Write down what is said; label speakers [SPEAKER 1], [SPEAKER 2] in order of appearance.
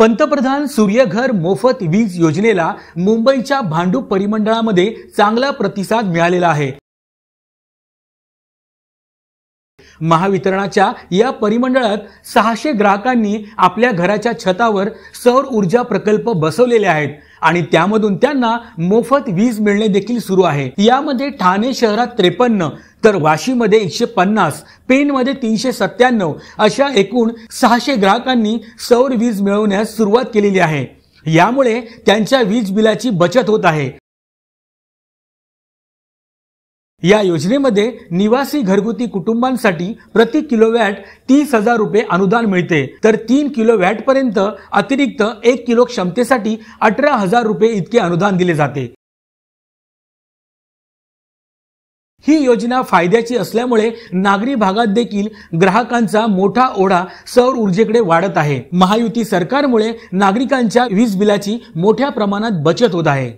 [SPEAKER 1] पंतप्रधान सूर्यघर मोफत वीज योजनेला मुंबईच्या भांडूप परिमंडळामध्ये चांगला प्रतिसाद मिळालेला आहे। महावितरणाच्या या परिमंडळात 600 ग्राहकांनी आपल्या घराच्या छतावर सौर ऊर्जा प्रकल्प बसवलेले आहेत आणि त्यामधून त्यांना मोफत वीज मिळणे देखील सुरू आहे। यामध्ये ठाणे शहरात 53 तर वाशीमध्ये 150, पेणमध्ये 397 अशा एकूण 600 ग्राहकांनी सौर वीज मिळवण्यास सुरुवात केलेली आहे। यामुळे त्यांच्या वीज बिलाची बचत होत आहे। या योजनेमध्ये निवासी घरगुती कुटुंबांसाठी प्रति किलोवॅट 30,000 रुपये अनुदान मिळते, तर 3 किलोवॅट पर्यंत अतिरिक्त 1 किलो क्षमतेसाठी 18,000 रुपये इतके अनुदान दिले जाते। ही योजना फायद्याची असल्यामुळे नागरी भागात देखील ग्राहकांचा मोठा ओढा सौर ऊर्जेकडे वाढत आहे। महायुती सरकारमुळे नागरिकांच्या वीज बिलाची मोठ्या प्रमाणात बचत होत आहे।